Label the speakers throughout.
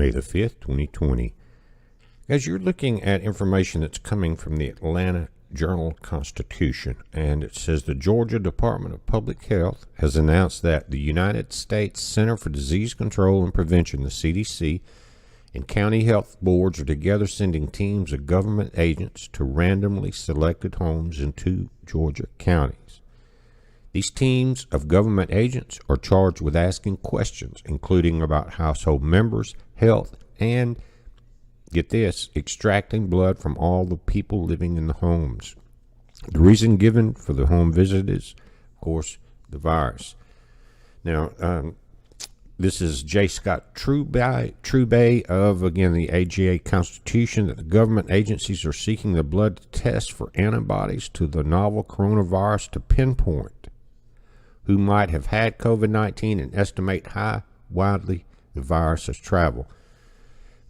Speaker 1: May the 5th, 2020. As you're looking at information that's coming from the Atlanta Journal-Constitution, and it says the Georgia Department of Public Health has announced that the United States Center for Disease Control and Prevention, the CDC, and county health boards are together sending teams of government agents to randomly selected homes in 2 Georgia counties. These teams of government agents are charged with asking questions, including about household members, health, and, get this, extracting blood from all the people living in the homes. The reason given for the home visit is, of course, the virus. Now, this is J. Scott Trubay of, again, the AGA Constitution, that the government agencies are seeking the blood test for antibodies to the novel coronavirus to pinpoint who might have had COVID-19 and estimate how widely the virus has traveled.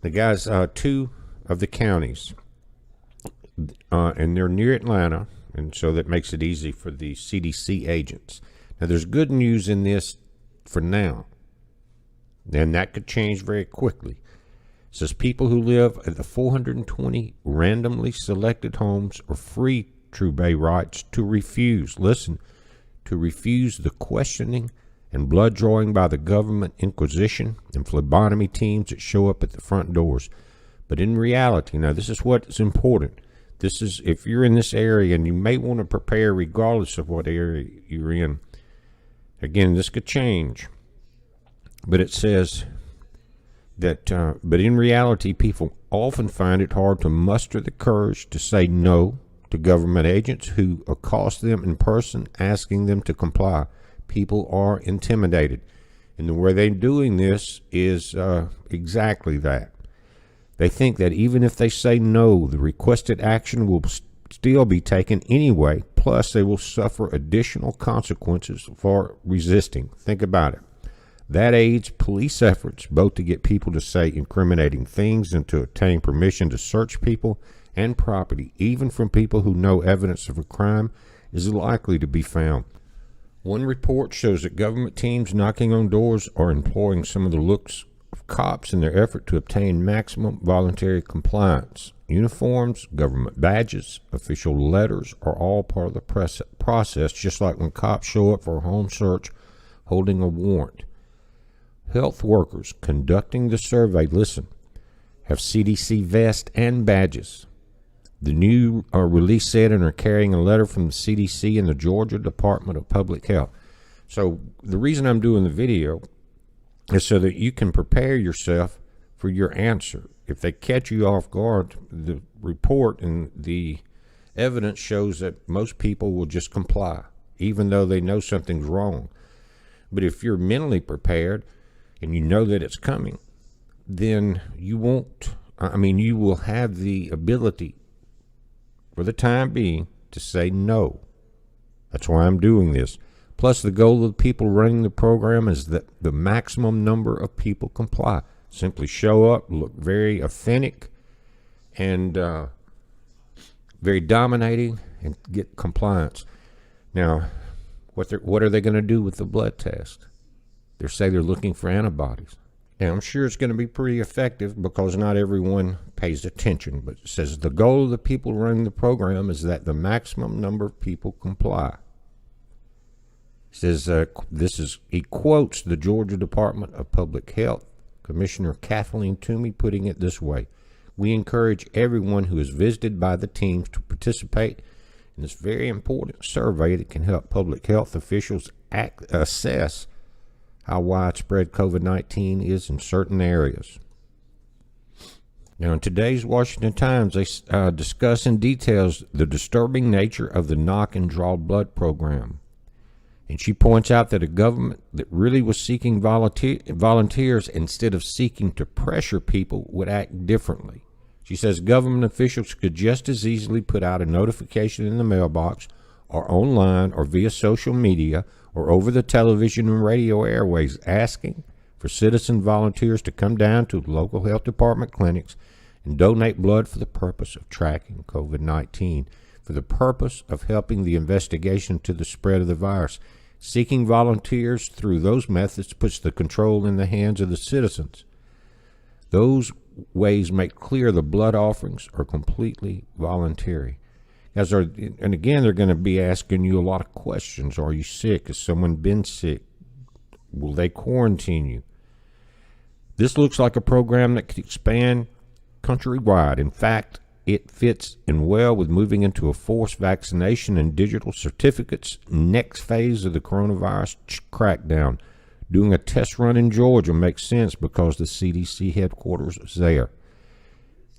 Speaker 1: The guys, 2 of the counties, and they're near Atlanta, and so that makes it easy for the CDC agents. Now, there's good news in this for now, and that could change very quickly. It says people who live at the 420 randomly selected homes are free, Trubay writes, to refuse, listen, to refuse the questioning and blood drawing by the government inquisition and phlebotomy teams that show up at the front doors. But in reality, now this is what's important. This is, if you're in this area, and you may want to prepare regardless of what area you're in. Again, this could change. But it says that, but in reality, people often find it hard to muster the courage to say no to government agents who accost them in person, asking them to comply. People are intimidated. And the way they're doing this is exactly that. They think that even if they say no, the requested action will still be taken anyway, plus they will suffer additional consequences for resisting. Think about it. That aids police efforts both to get people to say incriminating things and to obtain permission to search people and property, even from people who know evidence of a crime is likely to be found. One report shows that government teams knocking on doors are employing some of the looks of cops in their effort to obtain maximum voluntary compliance. Uniforms, government badges, official letters are all part of the process, just like when cops show up for a home search holding a warrant. Health workers conducting the survey, listen, have CDC vests and badges. The new release said, and are carrying a letter from the CDC and the Georgia Department of Public Health. So the reason I'm doing the video is so that you can prepare yourself for your answer. If they catch you off guard, the report and the evidence shows that most people will just comply, even though they know something's wrong. But if you're mentally prepared and you know that it's coming, then you won't, you will have the ability for the time being to say no. That's why I'm doing this. Plus, the goal of the people running the program is that the maximum number of people comply. Simply show up, look very authentic and very dominating, and get compliance. Now, what are they going to do with the blood test? They say they're looking for antibodies. Now, I'm sure it's going to be pretty effective because not everyone pays attention, but it says the goal of the people running the program is that the maximum number of people comply. It says he quotes the Georgia Department of Public Health Commissioner Kathleen Toomey putting it this way: we encourage everyone who is visited by the teams to participate in this very important survey that can help public health officials assess how widespread COVID-19 is in certain areas. Now, in today's Washington Times, they discuss in details the disturbing nature of the knock and draw blood program. And she points out that a government that really was seeking volunteers instead of seeking to pressure people would act differently. She says government officials could just as easily put out a notification in the mailbox or online or via social media or over the television and radio airways asking for citizen volunteers to come down to local health department clinics and donate blood for the purpose of tracking COVID-19, for the purpose of helping the investigation to the spread of the virus. Seeking volunteers through those methods puts the control in the hands of the citizens. Those ways make clear the blood offerings are completely voluntary. And again, they're going to be asking you a lot of questions. Are you sick? Has someone been sick? Will they quarantine you? This looks like a program that could expand countrywide. In fact, it fits in well with moving into a forced vaccination and digital certificates next phase of the coronavirus crackdown. Doing a test run in Georgia makes sense because the CDC headquarters is there.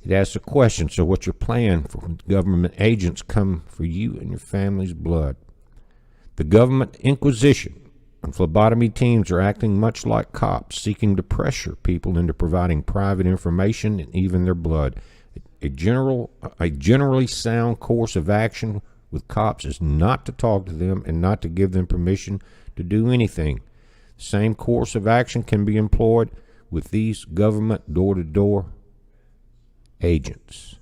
Speaker 1: It asks a question, so what's your plan for when government agents come for you and your family's blood? The government inquisition and phlebotomy teams are acting much like cops, seeking to pressure people into providing private information and even their blood. A generally sound course of action with cops is not to talk to them and not to give them permission to do anything. The same course of action can be employed with these government door-to-door agents.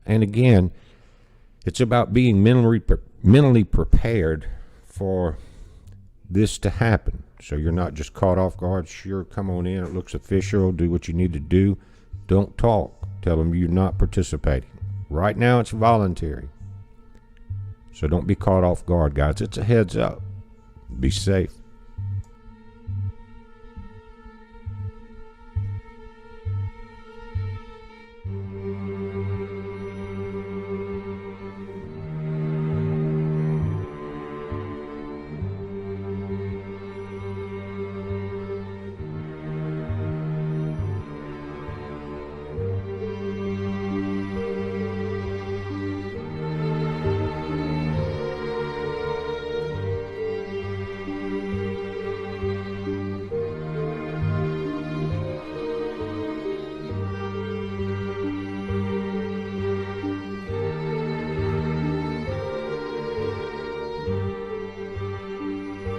Speaker 1: And again, it's about being mentally prepared for this to happen. So you're not just caught off guard. Sure, come on in. It looks official. Do what you need to do. Don't talk. Tell them you're not participating. Right now, it's voluntary. So don't be caught off guard, guys. It's a heads up. Be safe.